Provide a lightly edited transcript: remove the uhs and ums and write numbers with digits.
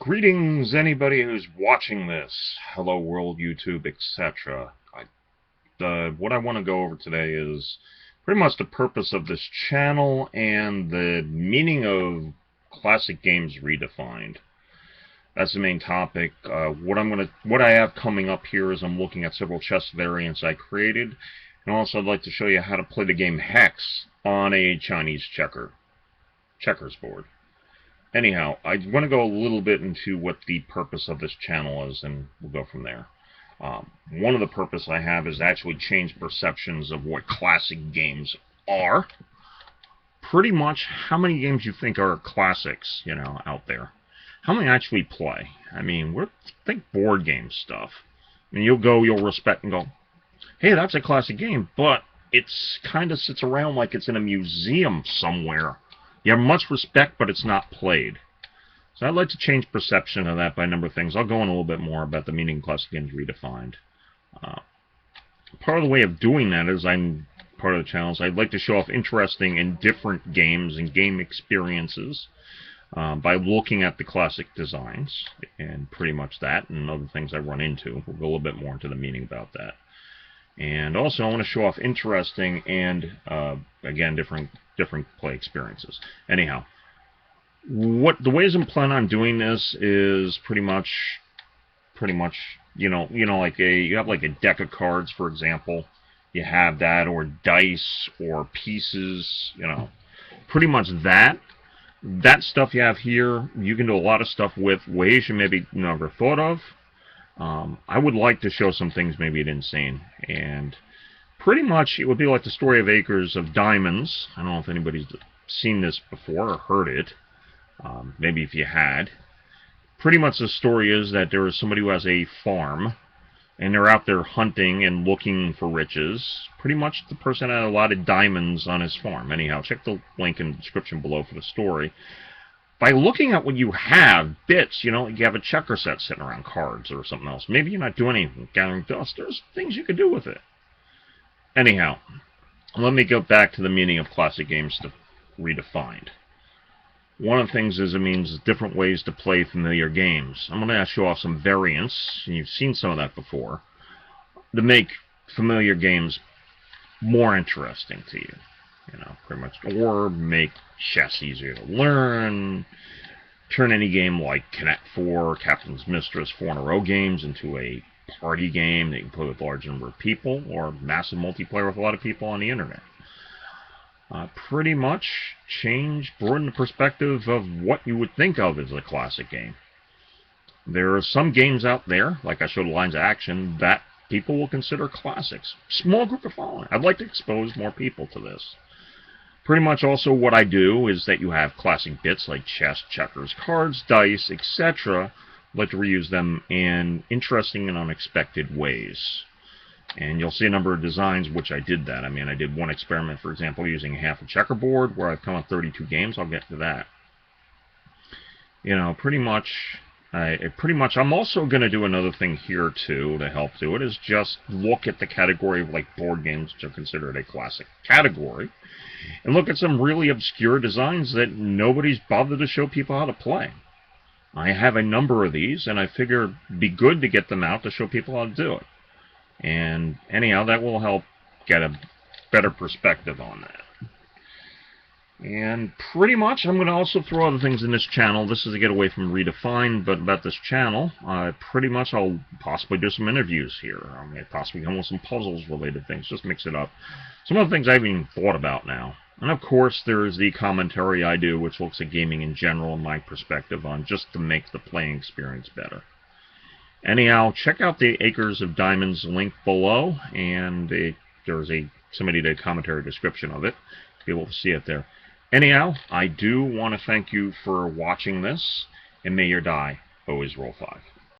Greetings, anybody who's watching this. Hello, world, YouTube, etc. What I want to go over today is pretty much the purpose of this channel and the meaning of Classic Games Redefined. That's the main topic. What I have coming up here is I'm looking at several chess variants I created, and also I'd like to show you how to play the game Hex on a Chinese checkers board. Anyhow, I want to go a little bit into what the purpose of this channel is, and we'll go from there. One of the purpose I have is actually change perceptions of what classic games are. Pretty much how many games you think are classics, out there. How many actually play? I mean, think board game stuff. I mean, you'll respect and go, hey, that's a classic game, but it's kind of sits around like it's in a museum somewhere. You have much respect, but it's not played. So I'd like to change perception of that by a number of things. I'll go in a little bit more about the meaning of Classic Games Redefined. Part of the way of doing that is part of the channel is I'd like to show off interesting and different games and game experiences by looking at the classic designs and pretty much that and other things I run into. We'll go a little bit more into the meaning about that. And also I want to show off interesting and, again, different play experiences. Anyhow, the ways I'm planning on doing this is pretty much, you have like a deck of cards, for example. You have that, or dice, or pieces, pretty much that. That stuff you have here, you can do a lot of stuff with ways you maybe never thought of. I would like to show some things maybe you didn't see, and pretty much it would be like the story of Acres of Diamonds. I don't know if anybody's seen this before or heard it. Maybe if you had. Pretty much the story is that there is somebody who has a farm, and they're out there hunting and looking for riches. Pretty much the person had a lot of diamonds on his farm. Anyhow, check the link in the description below for the story. By looking at what you have, bits, you have a checker set sitting around, cards or something else. Maybe you're not doing anything, gathering dust. There's things you could do with it. Anyhow, let me go back to the meaning of Classic Games Redefined. One of the things is it means different ways to play familiar games. I'm going to show off some variants, and you've seen some of that before, to make familiar games more interesting to you. Pretty much, or make chess easier to learn, turn any game like Connect 4, Captain's Mistress, 4-in-a-row games into a party game that you can play with a large number of people, or massive multiplayer with a lot of people on the internet. Pretty much broaden the perspective of what you would think of as a classic game. There are some games out there, like I showed Lines of Action, that people will consider classics. Small group of following. I'd like to expose more people to this. Pretty much also what I do is that you have classic bits like chess, checkers, cards, dice, etc. I'd like to reuse them in interesting and unexpected ways. And you'll see a number of designs which I did that. I mean, I did one experiment, for example, using half a checkerboard where I've come up 32 games. I'll get to that. Pretty much, I'm also going to do another thing here, too, to help do it, is just look at the category of, like, board games, which are considered a classic category, and look at some really obscure designs that nobody's bothered to show people how to play. I have a number of these, and I figure it'd be good to get them out to show people how to do it. And anyhow, that will help get a better perspective on that. And pretty much, I'm going to also throw other things in this channel. This is to get away from Redefined, but about this channel, pretty much I'll possibly do some interviews here. I may possibly come with some puzzles-related things, just mix it up. Some of the things I haven't even thought about now. And of course, there's the commentary I do, which looks at gaming in general and my perspective on just to make the playing experience better. Anyhow, check out the Acres of Diamonds link below, and there's somebody did a commentary description of it. You'll be able to see it there. Anyhow, I do want to thank you for watching this, and may your die always roll 5.